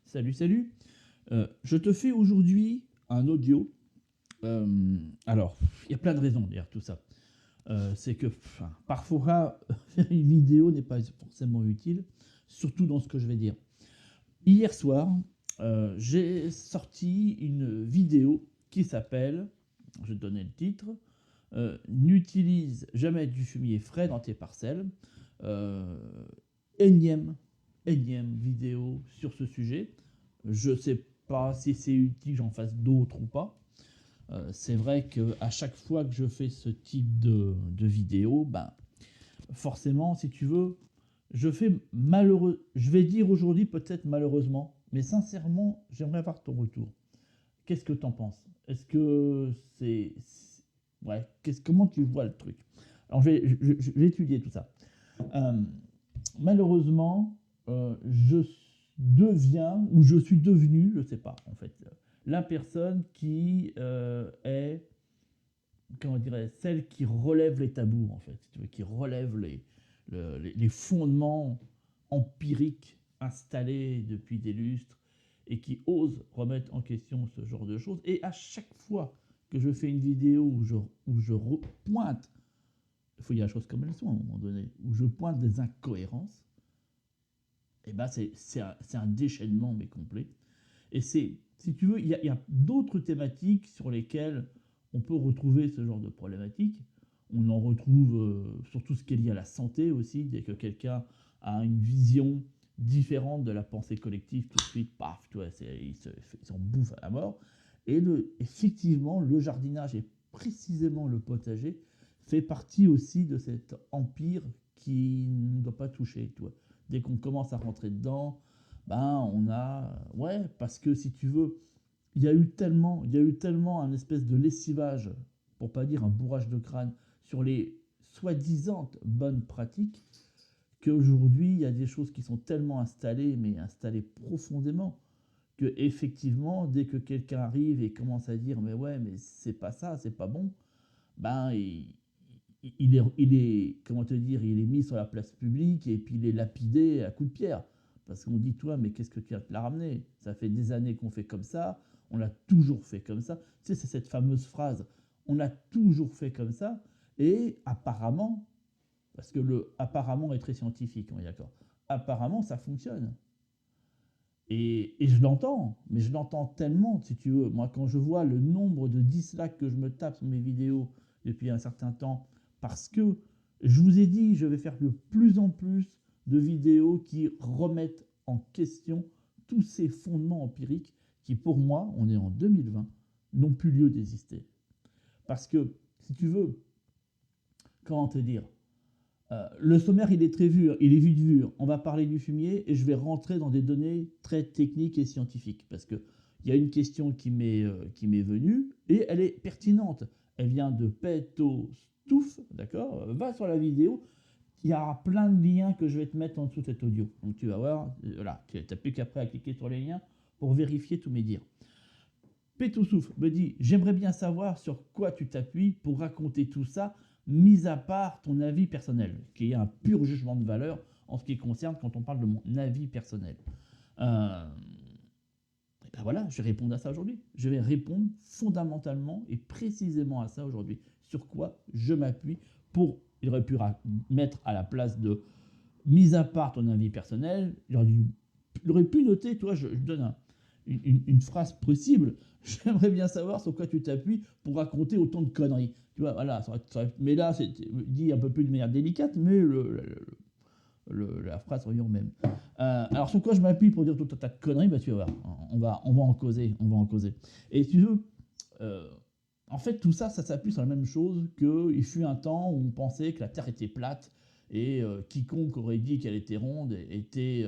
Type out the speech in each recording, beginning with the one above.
Salut, salut. Je te fais aujourd'hui un audio. Alors, il y a plein de raisons derrière tout ça. C'est que parfois, faire une vidéo n'est pas forcément utile, surtout dans ce que je vais dire. Hier soir, j'ai sorti une vidéo qui s'appelle, je vais te donner le titre, N'utilise jamais du fumier frais dans tes parcelles. Euh, énième, énième vidéo sur ce sujet. Je ne sais pas si c'est utile que j'en fasse d'autres ou pas. C'est vrai qu'à chaque fois que je fais ce type de vidéo, ben, forcément, si tu veux, je fais malheureux. Je vais dire aujourd'hui peut-être malheureusement, mais sincèrement, j'aimerais avoir ton retour. Qu'est-ce que tu en penses? Est-ce que ouais, comment tu vois le truc? Alors, je vais étudier tout ça. Euh, Malheureusement, je deviens, ou je suis devenu, je ne sais pas en fait, la personne qui est, comment dirais, celle qui relève les tabous en fait, si tu veux, qui relève les fondements empiriques installés depuis des lustres et qui ose remettre en question ce genre de choses. Et à chaque fois que je fais une vidéo où je pointe, il faut dire les choses comme elles sont à un moment donné, où je pointe des incohérences, et ben c'est un déchaînement mais complet. Et c'est, si tu veux, il y a d'autres thématiques sur lesquelles on peut retrouver ce genre de problématiques. On en retrouve sur tout ce qui est lié à la santé aussi, dès que quelqu'un a une vision différente de la pensée collective, tout de suite, paf, tu vois, il s'en bouffe à la mort. Et effectivement, le jardinage et précisément le potager fait partie aussi de cet empire qui ne doit pas toucher, tu vois. Dès qu'on commence à rentrer dedans, ben on a, ouais, parce que si tu veux, il y a eu tellement un espèce de lessivage, pour pas dire un bourrage de crâne, sur les soi-disant bonnes pratiques, qu'aujourd'hui il y a des choses qui sont tellement installées, mais installées profondément, que effectivement, dès que quelqu'un arrive et commence à dire mais ouais, mais c'est pas ça, c'est pas bon, ben comment te dire, il est mis sur la place publique et puis il est lapidé à coups de pierre. Parce qu'on dit, toi, mais qu'est-ce que tu as te la ramener? Ça fait des années qu'on fait comme ça, on l'a toujours fait comme ça. Tu sais, c'est cette fameuse phrase, on a toujours fait comme ça, et apparemment, parce que le apparemment est très scientifique, on est d'accord, apparemment ça fonctionne. Et je l'entends, mais je l'entends tellement, si tu veux. Moi, quand je vois le nombre de dislikes que je me tape sur mes vidéos depuis un certain temps, parce que je vous ai dit, je vais faire de plus en plus de vidéos qui remettent en question tous ces fondements empiriques qui, pour moi, on est en 2020, n'ont plus lieu d'exister. Parce que, si tu veux, comment te dire, le sommaire, il est très vu, il est vite vu. On va parler du fumier et je vais rentrer dans des données très techniques et scientifiques parce que il y a une question qui m'est venue et elle est pertinente. Elle vient de Peto Stouff, d'accord. Va sur la vidéo. Il y aura plein de liens que je vais te mettre en dessous de cet audio. Donc tu vas voir, voilà, tu n'as plus qu'après à cliquer sur les liens pour vérifier tous mes dires. Pétoussouf me dit: j'aimerais bien savoir sur quoi tu t'appuies pour raconter tout ça, mis à part ton avis personnel, qui est un pur jugement de valeur en ce qui concerne quand on parle de mon avis personnel. Euh, et ben voilà, je vais répondre à ça aujourd'hui. Je vais répondre fondamentalement et précisément à ça aujourd'hui. Sur quoi je m'appuie pour. Il aurait pu mettre à la place de mis à part ton avis personnel, il aurait pu noter, toi, je donne une phrase possible. J'aimerais bien savoir sur quoi tu t'appuies pour raconter autant de conneries. Tu vois, voilà, mais là, c'est dit un peu plus de manière délicate, mais la phrase revient au même. Alors, sur quoi je m'appuie pour dire tout un tas de conneries, bah, tu vas voir, on va en causer, on va en causer. Et si tu veux, euh, en fait, tout ça, ça s'appuie sur la même chose qu'il fut un temps où on pensait que la Terre était plate et quiconque aurait dit qu'elle était ronde était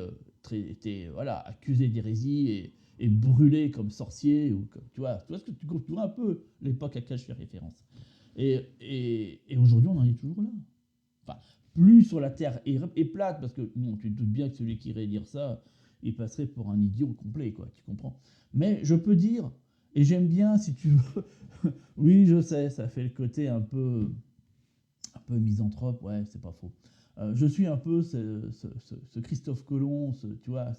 voilà, accusé d'hérésie et brûlé comme sorcier. Ou comme, tu vois tu vois un peu l'époque à laquelle je fais référence. Et aujourd'hui, on en est toujours là. Enfin, plus sur la Terre est plate, parce que bon, tu te doutes bien que celui qui irait dire ça, il passerait pour un idiot complet, quoi, tu comprends. Mais je peux dire, et j'aime bien, si tu veux, oui, je sais, ça fait le côté un peu misanthrope, ouais, c'est pas faux. Je suis un peu ce Christophe Colomb, tu vois,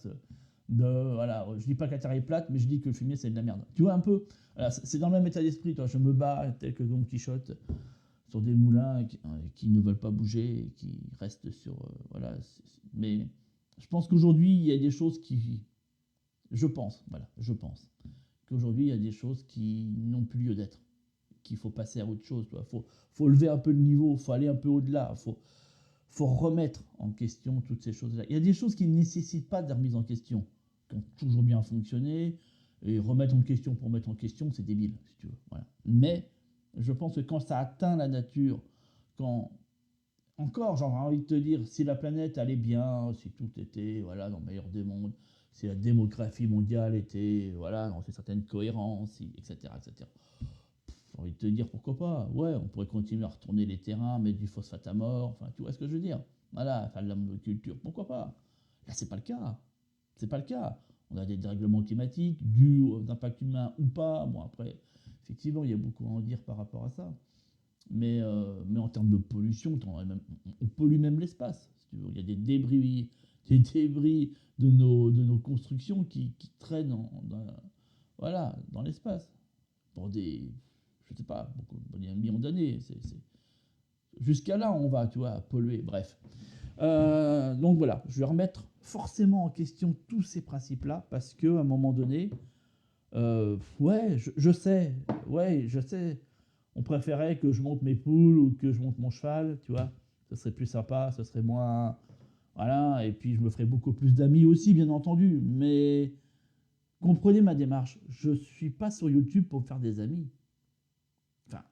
voilà, je dis pas que la Terre est plate, mais je dis que le fumier, c'est de la merde. Tu vois un peu, voilà, c'est dans le même état d'esprit, toi. Je me bats tel que Don Quichotte sur des moulins qui ne veulent pas bouger, et qui restent sur, voilà. Mais je pense qu'aujourd'hui, il y a des choses qui, je pense qu'aujourd'hui, il y a des choses qui n'ont plus lieu d'être, qu'il faut passer à autre chose. Faut lever un peu le niveau, faut aller un peu au-delà, faut remettre en question toutes ces choses-là. Il y a des choses qui ne nécessitent pas de remise en question, qui ont toujours bien fonctionné, et remettre en question pour mettre en question, c'est débile, si tu veux. Voilà. Mais je pense que quand ça atteint la nature, quand encore, j'aurais envie de te dire, si la planète allait bien, si tout était voilà, dans le meilleur des mondes, si la démographie mondiale était voilà, dans une certaine cohérence, etc., etc. J'ai envie de te dire pourquoi pas. Ouais, on pourrait continuer à retourner les terrains, mettre du phosphate à mort, enfin, tu vois ce que je veux dire. Voilà, faire de la monoculture, pourquoi pas. Là, c'est pas le cas. C'est pas le cas. On a des dérèglements climatiques dus aux impacts humains ou pas. Bon, après, effectivement, il y a beaucoup à en dire par rapport à ça. Mais en termes de pollution, on pollue même l'espace. Si tu veux. Il y a des débris de nos constructions qui traînent voilà, dans l'espace. Pour des, je sais pas, il y a un million d'années. Jusqu'à là, on va, tu vois, polluer. Bref. Donc voilà, je vais remettre forcément en question tous ces principes-là parce qu'à un moment donné, ouais, je sais, on préférait que je monte mes poules ou que je monte mon cheval, tu vois, ce serait plus sympa, ce serait moins, voilà, et puis je me ferais beaucoup plus d'amis aussi, bien entendu, mais comprenez ma démarche, je suis pas sur YouTube pour me faire des amis, enfin,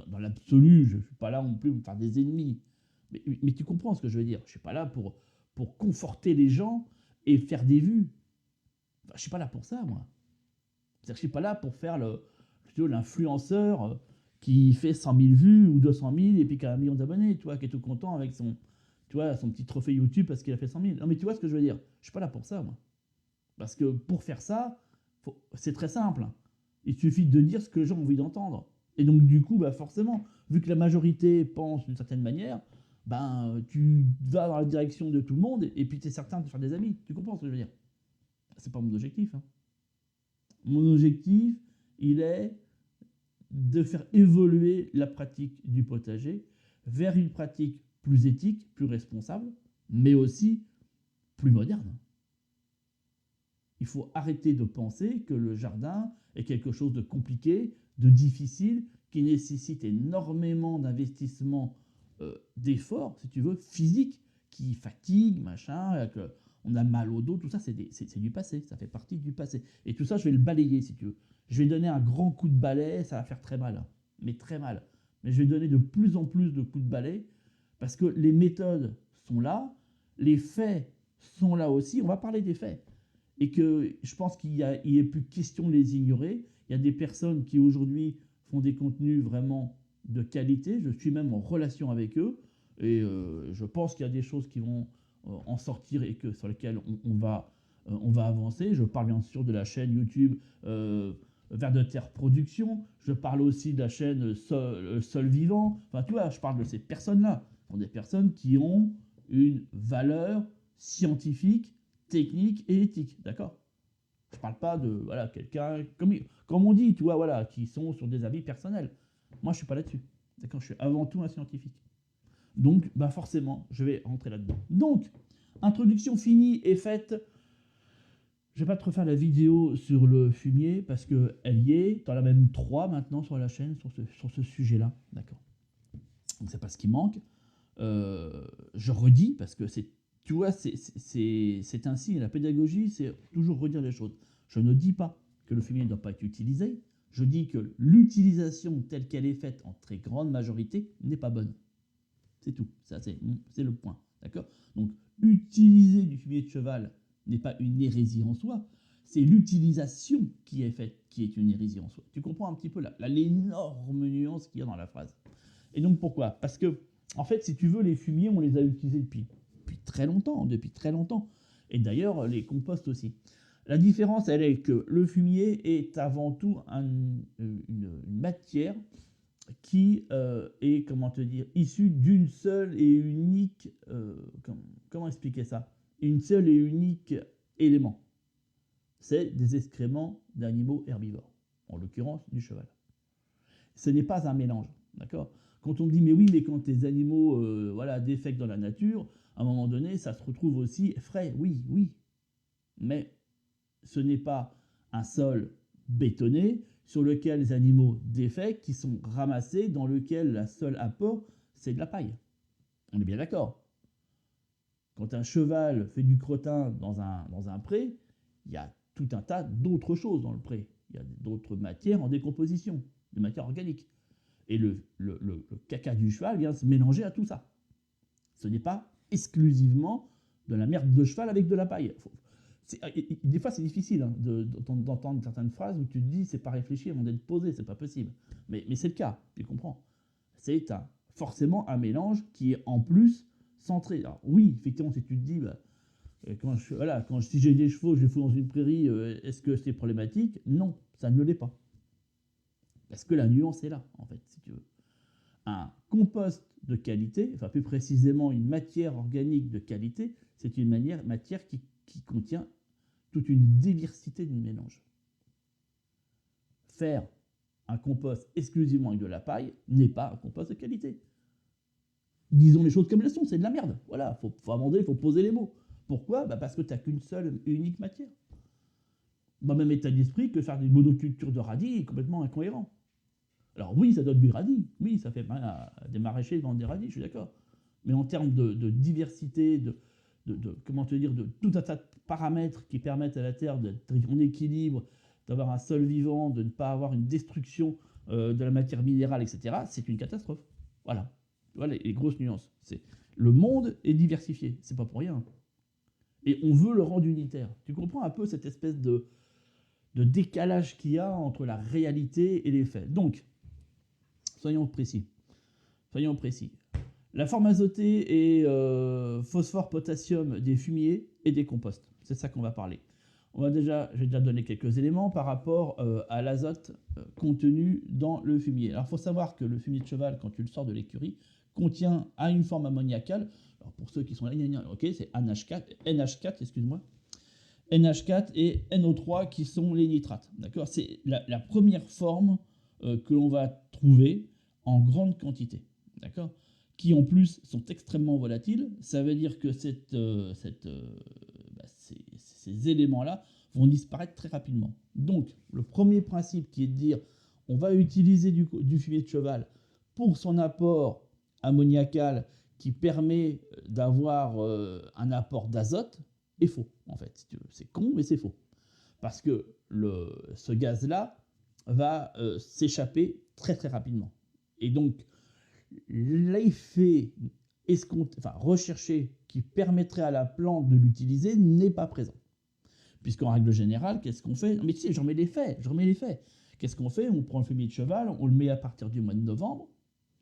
dans l'absolu, je suis pas là non plus pour me faire des ennemis, mais tu comprends ce que je veux dire, je suis pas là pour conforter les gens et faire des vues, enfin, je suis pas là pour ça, moi. C'est-à-dire que je suis pas là pour faire plutôt l'influenceur qui fait 100 000 vues ou 200 000 et puis qui a 1 million d'abonnés, tu vois, qui est tout content avec tu vois, son petit trophée YouTube parce qu'il a fait 100 000. Non, mais tu vois ce que je veux dire. Je suis pas là pour ça, moi. Parce que pour faire ça, c'est très simple. Il suffit de dire ce que les gens ont envie d'entendre. Et donc, du coup, bah, forcément, vu que la majorité pense d'une certaine manière, ben, tu vas dans la direction de tout le monde et puis tu es certain de faire des amis. Tu comprends ce que je veux dire? C'est pas mon objectif, hein. Mon objectif, il est de faire évoluer la pratique du potager vers une pratique plus éthique, plus responsable, mais aussi plus moderne. Il faut arrêter de penser que le jardin est quelque chose de compliqué, de difficile, qui nécessite énormément d'investissement, d'efforts, si tu veux, physiques, qui fatigue, machin, on a mal au dos, tout ça, c'est du passé, ça fait partie du passé. Et tout ça, je vais le balayer, si tu veux. Je vais donner un grand coup de balai, ça va faire très mal, hein, mais très mal. Mais je vais donner de plus en plus de coups de balai, parce que les méthodes sont là, les faits sont là aussi, on va parler des faits. Et que je pense qu'il est plus question de les ignorer. Il y a des personnes qui aujourd'hui font des contenus vraiment de qualité. Je suis même en relation avec eux. Et je pense qu'il y a des choses qui vont en sortir et sur lesquelles on va avancer. Je parle bien sûr de la chaîne YouTube Vers de Terre Production. Je parle aussi de la chaîne Sol Vivant. Enfin, tu vois, je parle de ces personnes-là. Ce sont des personnes qui ont une valeur scientifique, technique et éthique, d'accord? Je parle pas de voilà, quelqu'un, comme on dit, tu vois, voilà, qui sont sur des avis personnels. Moi, je suis pas là-dessus. D'accord? Je suis avant tout un scientifique. Donc, bah forcément, je vais rentrer là-dedans. Donc, introduction finie et faite. Je vais pas te refaire la vidéo sur le fumier parce qu'elle y est. Tu en as même 3 maintenant sur la chaîne sur ce sujet-là. D'accord? Donc, c'est pas ce qui manque. Je redis parce que tu vois, c'est ainsi. La pédagogie, c'est toujours redire les choses. Je ne dis pas que le fumier ne doit pas être utilisé. Je dis que l'utilisation telle qu'elle est faite en très grande majorité n'est pas bonne. C'est tout. Ça, c'est le point. D'accord? Donc, utiliser du fumier de cheval n'est pas une hérésie en soi. C'est l'utilisation qui est faite qui est une hérésie en soi. Tu comprends un petit peu l'énorme nuance qu'il y a dans la phrase. Et donc, pourquoi? Parce que, en fait, si tu veux, les fumiers, on les a utilisés depuis très longtemps, Et d'ailleurs, les composts aussi. La différence, elle est que le fumier est avant tout une matière qui est, comment te dire, issue d'une seule et unique, comment expliquer ça? Une seule et unique élément. c'est des excréments d'animaux herbivores, en l'occurrence du cheval. Ce n'est pas un mélange, d'accord? Quand on me dit, mais oui, mais quand tes animaux voilà, défèquent dans la nature, à un moment donné, ça se retrouve aussi frais. Oui, oui, mais ce n'est pas un sol bétonné sur lequel les animaux défèquent, qui sont ramassés, dans lequel le seul apport, c'est de la paille. On est bien d'accord. Quand un cheval fait du crottin dans un pré, il y a tout un tas d'autres choses dans le pré. Il y a d'autres matières en décomposition, des matières organiques. Et le caca du cheval vient se mélanger à tout ça. Ce n'est pas exclusivement de la merde de cheval avec de la paille. Des fois, c'est difficile hein, d'entendre certaines phrases où tu te dis c'est pas réfléchi avant d'être posé, c'est pas possible. Mais c'est le cas, tu comprends. C'est forcément un mélange qui est en plus centré. Alors, oui, effectivement, si tu te dis bah, si j'ai des chevaux, je les fous dans une prairie, est-ce que c'est problématique? Non, ça ne l'est pas. Parce que la nuance est là, en fait, si tu veux. Un compost de qualité, enfin plus précisément une matière organique de qualité, c'est une matière qui contient toute une diversité de mélanges. Faire un compost exclusivement avec de la paille n'est pas un compost de qualité. Disons les choses comme elles sont, c'est de la merde. Voilà, faut amender, il faut poser les mots. Pourquoi? Parce que tu n'as qu'une seule et unique matière. Dans le même état d'esprit que faire des monocultures de radis est complètement incohérent. Alors oui, ça donne du radis, oui, ça fait mal à des maraîchers de vendre des radis, je suis d'accord. Mais en termes de diversité, comment te dire, de tout un tas de paramètres qui permettent à la terre d'être en équilibre, d'avoir un sol vivant, de ne pas avoir une destruction de la matière minérale, etc., c'est une catastrophe. Voilà, voilà les grosses nuances. Le monde est diversifié, c'est pas pour rien. Et on veut le rendre unitaire. Tu comprends un peu cette espèce de décalage qu'il y a entre la réalité et les faits. Donc, soyons précis. Soyons précis. La forme azotée et phosphore, potassium des fumiers et des composts. C'est ça qu'on va parler. J'ai déjà donné quelques éléments par rapport à l'azote contenu dans le fumier. Alors, il faut savoir que le fumier de cheval, quand tu le sors de l'écurie, a une forme ammoniacale. Alors, pour ceux qui sont là, ok, c'est NH4, excuse-moi. NH4 et NO3 qui sont les nitrates. D'accord? C'est la première forme que l'on va trouver en grande quantité. D'accord? Qui en plus sont extrêmement volatiles. Ça veut dire que ces éléments-là vont disparaître très rapidement. Donc, le premier principe qui est de dire on va utiliser du fumier de cheval pour son apport ammoniacal qui permet d'avoir un apport d'azote est faux, en fait. Si tu veux. C'est con, mais c'est faux. Parce que ce gaz-là va s'échapper très très rapidement. Et donc, l'effet recherché qui permettrait à la plante de l'utiliser n'est pas présent. Puisqu'en règle générale, qu'est-ce qu'on fait? Mais tu sais, j'en mets les faits. Qu'est-ce qu'on fait? On prend le fumier de cheval, on le met à partir du mois de novembre,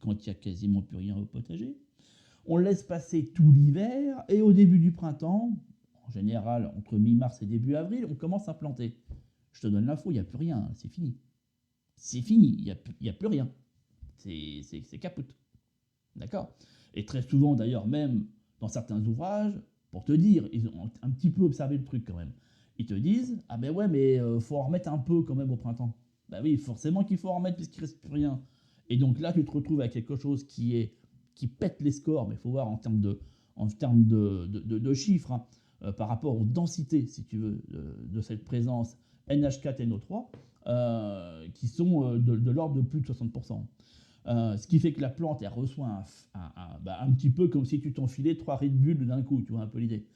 quand il n'y a quasiment plus rien au potager. On le laisse passer tout l'hiver, et au début du printemps, en général entre mi-mars et début avril, on commence à planter. Je te donne l'info, il n'y a plus rien, c'est fini. C'est fini, il n'y a plus rien. C'est capote. D'accord? Et très souvent, d'ailleurs, même dans certains ouvrages, pour te dire, ils ont un petit peu observé le truc quand même. Ils te disent, ah ben ouais, mais faut en remettre un peu quand même au printemps. Ben oui, forcément qu'il faut en remettre puisqu'il ne reste plus rien. Et donc là, tu te retrouves avec quelque chose qui pète les scores, mais il faut voir en termes de chiffres, hein, par rapport aux densités, si tu veux, de cette présence NH4 et NO3, qui sont de l'ordre de plus de 60%. Ce qui fait que la plante, elle reçoit un petit peu comme si tu t'enfilais 3 Red Bull d'un coup, tu vois un peu l'idée.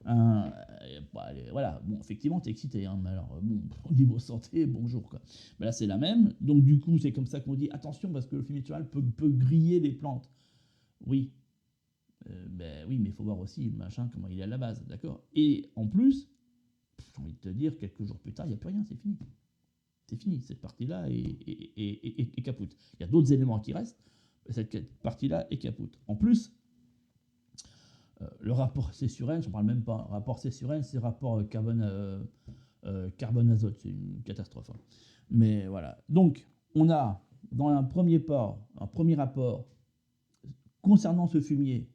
Voilà, bon, effectivement, t'es excité, hein, mais alors, bon, au niveau santé, bonjour, quoi. Mais là, c'est la même, donc du coup, c'est comme ça qu'on dit, attention, parce que le fumier de cheval peut griller les plantes. Oui, oui, mais il faut voir aussi le machin, comment il est à la base, d'accord? Et en plus, j'ai envie de te dire, quelques jours plus tard, il n'y a plus rien, c'est fini. C'est fini, cette partie-là est capoute. Il y a d'autres éléments qui restent, mais cette partie-là est capoute. En plus, le rapport C sur N, je ne parle même pas. Le rapport C sur N, c'est le rapport carbone-azote, c'est une catastrophe. Hein. Mais voilà. Donc, on a dans un premier rapport, concernant ce fumier,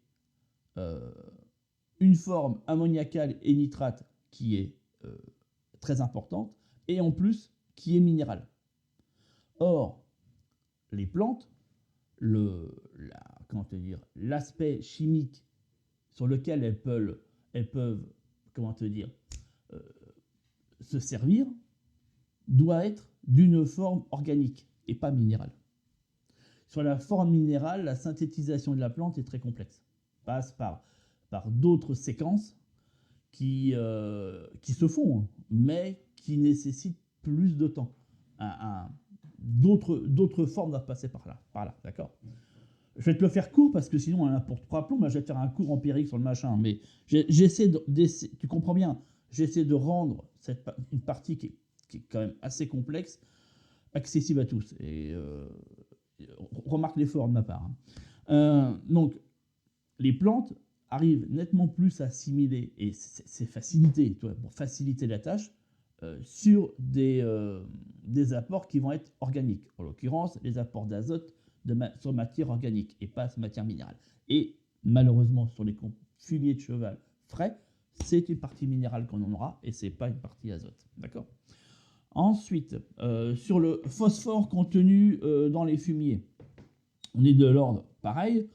une forme ammoniacale et nitrate qui est très importante, et en plus qui est minérale. Or, les plantes, comment te dire, l'aspect chimique sur lequel elles peuvent comment te dire, euh, se servir, doit être d'une forme organique et pas minérale. Sur la forme minérale, la synthétisation de la plante est très complexe. Passe par d'autres séquences qui se font, hein, mais qui nécessitent plus de temps. D'autres formes doivent passer par là, d'accord. Je vais te le faire court parce que sinon on en a pour 3 plombs. Je vais te faire un cours empirique sur le machin, mais tu comprends bien, j'essaie de rendre une partie qui est quand même assez complexe, accessible à tous. Et remarque l'effort de ma part, hein. Donc, les plantes arrivent nettement plus à assimiler, et c'est facilité, pour faciliter la tâche, sur des apports qui vont être organiques. En l'occurrence, les apports d'azote sur matière organique et pas sur matière minérale. Et malheureusement, sur les fumiers de cheval frais, c'est une partie minérale qu'on en aura et c'est pas une partie azote. D'accord ? Ensuite, sur le phosphore contenu dans les fumiers, on est de l'ordre pareil.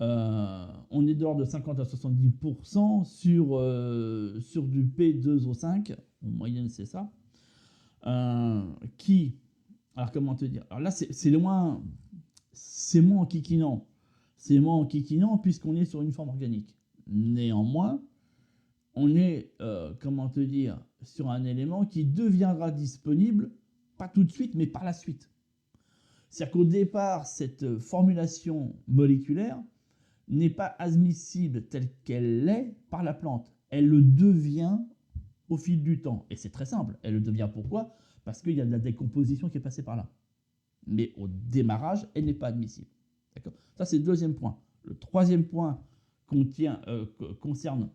On est de l'ordre de 50 à 70% sur du P2O5, en moyenne c'est ça, alors comment te dire, alors là c'est moins enquiquinant, puisqu'on est sur une forme organique. Néanmoins, on est, comment te dire, sur un élément qui deviendra disponible, pas tout de suite, mais par la suite. C'est-à-dire qu'au départ, cette formulation moléculaire n'est pas admissible telle qu'elle l'est par la plante. Elle le devient au fil du temps. Et c'est très simple. Elle le devient pourquoi ? Parce qu'il y a de la décomposition qui est passée par là. Mais au démarrage, elle n'est pas admissible. D'accord ? Ça, c'est le deuxième point. Le troisième point concerne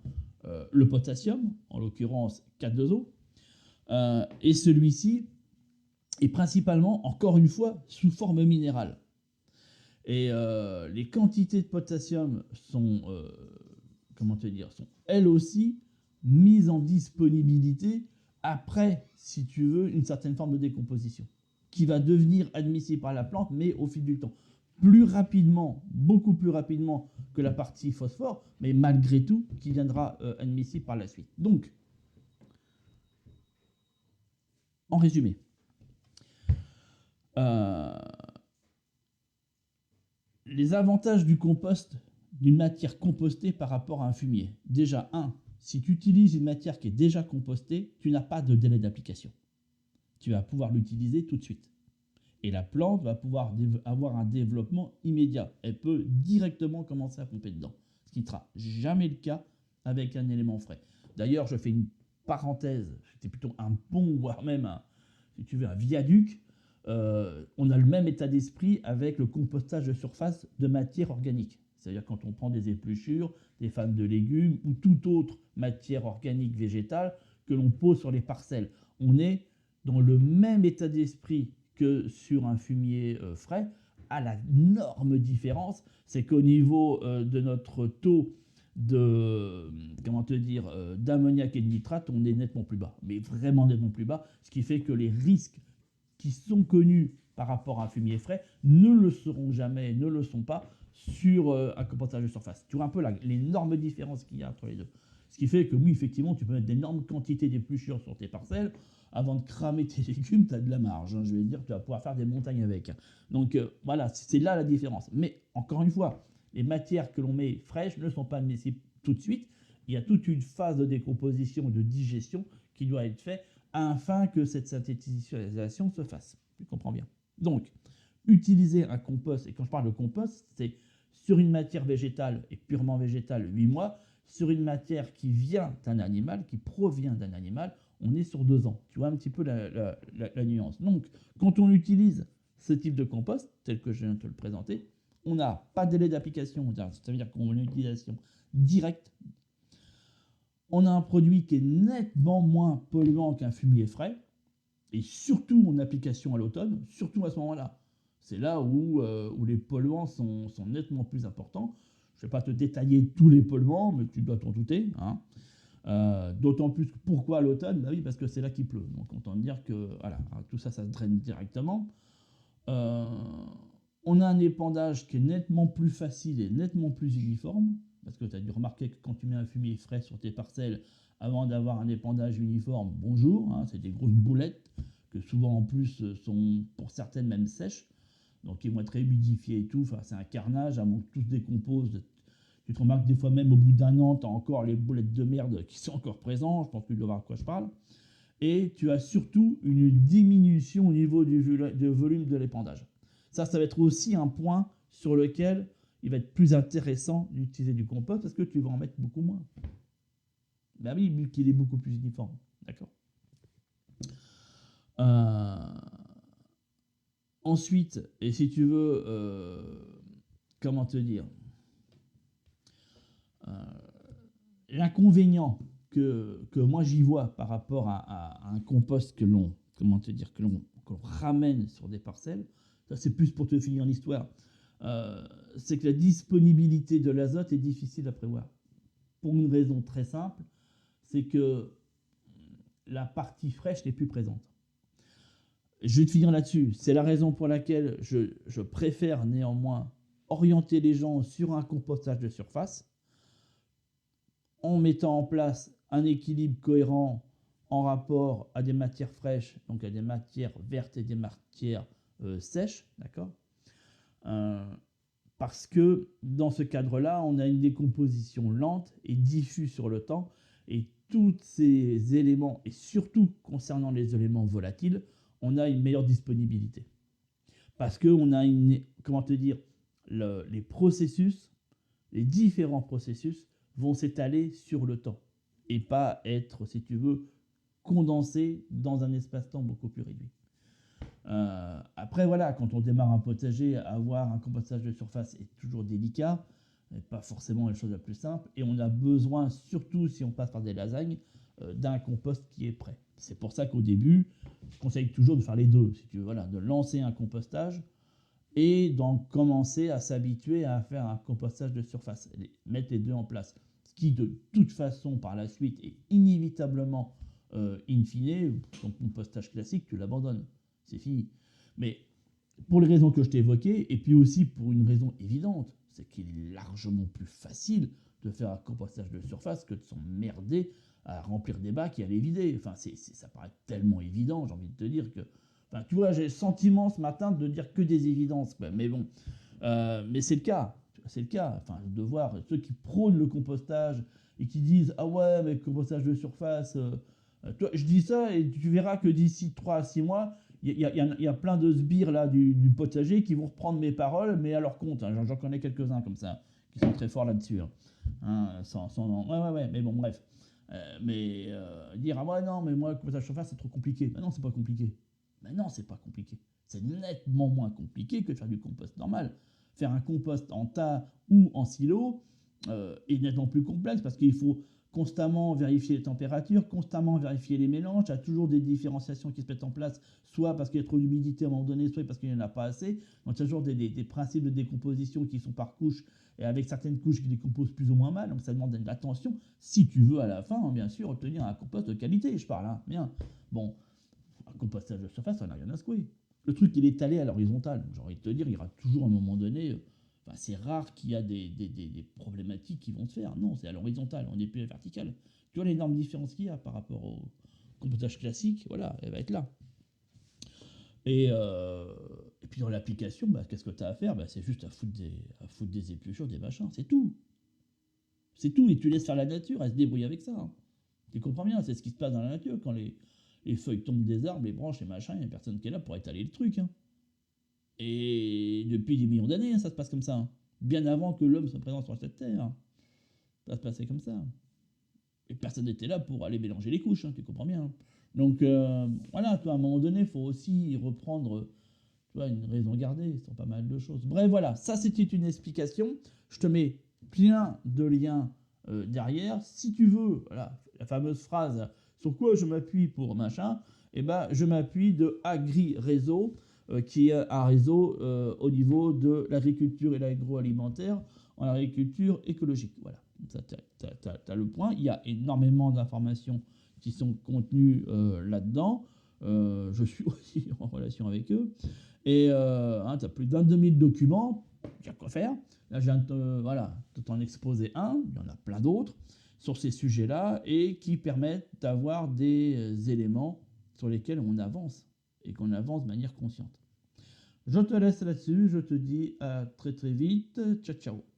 le potassium, en l'occurrence K2O. Et celui-ci est principalement, encore une fois, sous forme minérale. Et les quantités de potassium sont elles aussi mises en disponibilité après, si tu veux, une certaine forme de décomposition, qui va devenir admissible par la plante, mais au fil du temps. Plus rapidement, beaucoup plus rapidement que la partie phosphore, mais malgré tout, qui viendra admissible par la suite. Donc, en résumé, les avantages du compost, d'une matière compostée par rapport à un fumier. Déjà, si tu utilises une matière qui est déjà compostée, tu n'as pas de délai d'application. Tu vas pouvoir l'utiliser tout de suite. Et la plante va pouvoir avoir un développement immédiat. Elle peut directement commencer à pomper dedans. Ce qui ne sera jamais le cas avec un élément frais. D'ailleurs, je fais une parenthèse, c'était plutôt un pont, voire même si tu veux, un viaduc. On a le même état d'esprit avec le compostage de surface de matière organique. C'est-à-dire quand on prend des épluchures, des fans de légumes ou toute autre matière organique végétale que l'on pose sur les parcelles. On est dans le même état d'esprit que sur un fumier frais, à la énorme différence, c'est qu'au niveau de notre taux d'ammoniac et de nitrate, on est nettement plus bas, mais vraiment nettement plus bas, ce qui fait que les risques qui sont connus par rapport à un fumier frais ne le seront jamais, ne le sont pas sur un compostage de surface. Tu vois un peu l'énorme différence qu'il y a entre les deux. Ce qui fait que oui, effectivement, tu peux mettre d'énormes quantités d'épluchures sur tes parcelles. Avant de cramer tes légumes, tu as de la marge. Je vais dire, tu vas pouvoir faire des montagnes avec. Donc voilà, c'est là la différence. Mais encore une fois, les matières que l'on met fraîches ne sont pas admissibles tout de suite. Il y a toute une phase de décomposition et de digestion qui doit être faite afin que cette synthétisation se fasse. Tu comprends bien. Donc, utiliser un compost, et quand je parle de compost, c'est sur une matière végétale et purement végétale 8 mois, sur une matière qui vient d'un animal, qui provient d'un animal, on est sur 2 ans. Tu vois un petit peu la nuance. Donc, quand on utilise ce type de compost, tel que je viens de te le présenter, on n'a pas de délai d'application, ça veut dire qu'on a une utilisation directe. On a un produit qui est nettement moins polluant qu'un fumier frais, et surtout en application à l'automne, surtout à ce moment-là. C'est là où les polluants sont nettement plus importants. Je ne vais pas te détailler tous les polluants, mais tu dois t'en douter, hein. D'autant plus, pourquoi l'automne? Bah oui, parce que c'est là qu'il pleut. Donc autant dire que voilà, tout ça, ça se draine directement. Euh, on a un épandage qui est nettement plus facile et nettement plus uniforme, parce que tu as dû remarquer que quand tu mets un fumier frais sur tes parcelles, avant d'avoir un épandage uniforme, bonjour, hein, c'est des grosses boulettes, que souvent en plus sont pour certaines même sèches, donc qui vont être humidifiées et tout, enfin, c'est un carnage, avant que tout se décompose. Tu te remarques des fois même au bout d'un an, tu as encore les boulettes de merde qui sont encore présentes, je pense que tu dois voir de quoi je parle. Et tu as surtout une diminution au niveau du volume de l'épandage. Ça va être aussi un point sur lequel il va être plus intéressant d'utiliser du compost parce que tu vas en mettre beaucoup moins. Ben oui, vu qu'il est beaucoup plus uniforme. D'accord. Ensuite, et si tu veux, comment te dire, l'inconvénient que moi j'y vois par rapport à un compost que l'on, comment te dire, que l'on ramène sur des parcelles, ça c'est plus pour te finir l'histoire, c'est que la disponibilité de l'azote est difficile à prévoir. Pour une raison très simple, c'est que la partie fraîche n'est plus présente. Je vais te finir là-dessus. C'est la raison pour laquelle je préfère néanmoins orienter les gens sur un compostage de surface en mettant en place un équilibre cohérent en rapport à des matières fraîches, donc à des matières vertes et des matières sèches, d'accord, parce que dans ce cadre-là, on a une décomposition lente et diffuse sur le temps, et tous ces éléments, et surtout concernant les éléments volatiles, on a une meilleure disponibilité. Parce qu'on a une, comment te dire, les processus, les différents processus vont s'étaler sur le temps et pas être, si tu veux, condensés dans un espace-temps beaucoup plus réduit. Après, voilà, quand on démarre un potager, avoir un compostage de surface est toujours délicat, et pas forcément la chose la plus simple, et on a besoin, surtout si on passe par des lasagnes, d'un compost qui est prêt. C'est pour ça qu'au début, je conseille toujours de faire les deux, si tu veux, voilà, de lancer un compostage et d'en commencer à s'habituer à faire un compostage de surface, mettre les deux en place. Ce qui, de toute façon, par la suite, est inévitablement, in fine, ton compostage classique, tu l'abandonnes. C'est fini. Mais pour les raisons que je t'ai évoquées, et puis aussi pour une raison évidente, c'est qu'il est largement plus facile de faire un compostage de surface que de s'emmerder à remplir des bacs et à les vider. Enfin, ça paraît tellement évident, j'ai envie de te dire que... Enfin, tu vois, j'ai le sentiment ce matin de dire que des évidences, quoi. Mais bon, mais c'est le cas. C'est le cas. Enfin, de voir ceux qui prônent le compostage et qui disent « Ah ouais, mais compostage de surface... toi, je dis ça et tu verras que d'ici 3 à 6 mois, il y a plein de sbires là du potager qui vont reprendre mes paroles, mais à leur compte. Hein. J'en connais quelques-uns comme ça, qui sont très forts là-dessus. Hein, ouais, mais bon, bref. Dire, ah ouais, non, mais moi, le compostage de surface, c'est trop compliqué. Ben non, c'est pas compliqué. Ben non, c'est pas compliqué. C'est nettement moins compliqué que de faire du compost normal. Faire un compost en tas ou en silo est nettement plus complexe parce qu'il faut constamment vérifier les températures, constamment vérifier les mélanges. Il y a toujours des différenciations qui se mettent en place, soit parce qu'il y a trop d'humidité à un moment donné, soit parce qu'il n'y en a pas assez. Donc il y a toujours des principes de décomposition qui sont par couches, et avec certaines couches qui décomposent plus ou moins mal. Donc ça demande de l'attention, si tu veux à la fin, bien sûr, obtenir un compost de qualité, je parle. Hein. Bien. Bon, un compostage de surface, ça n'a rien à secouer. Le truc, il est allé à l'horizontale. J'ai envie de te dire, il y aura toujours un moment donné... c'est rare qu'il y a des problématiques qui vont se faire. Non, c'est à l'horizontale, on n'est plus à la verticale. Tu vois l'énorme différence qu'il y a par rapport au compostage classique, voilà, elle va être là. Et puis dans l'application, qu'est-ce que tu as à faire? C'est juste à foutre des épluchures, des machins, c'est tout. C'est tout, et tu laisses faire la nature, elle se débrouille avec ça. Hein. Tu comprends bien, c'est ce qui se passe dans la nature, quand les feuilles tombent des arbres, les branches, les machins, il n'y a personne qui est là pour étaler le truc. Hein. Et depuis des millions d'années, hein, ça se passe comme ça. Hein. Bien avant que l'homme se présente sur cette terre. Hein. Ça se passait comme ça. Et personne n'était là pour aller mélanger les couches, hein, tu comprends bien. Hein. Donc voilà, toi, à un moment donné, il faut aussi reprendre une raison gardée sur pas mal de choses. Bref, voilà, ça c'était une explication. Je te mets plein de liens derrière. Si tu veux, voilà, la fameuse phrase sur quoi je m'appuie pour machin, je m'appuie de Agri Réseau, qui est un réseau au niveau de l'agriculture et l'agroalimentaire, en agriculture écologique. Voilà. Ça, tu as le point. Il y a énormément d'informations qui sont contenues là-dedans. Je suis aussi en relation avec eux. Et tu as plus d'un demi-documents, il y a quoi faire. Là, je viens de t'en exposer un, il y en a plein d'autres sur ces sujets-là et qui permettent d'avoir des éléments sur lesquels on avance et qu'on avance de manière consciente. Je te laisse là-dessus, je te dis à très très vite. Ciao ciao.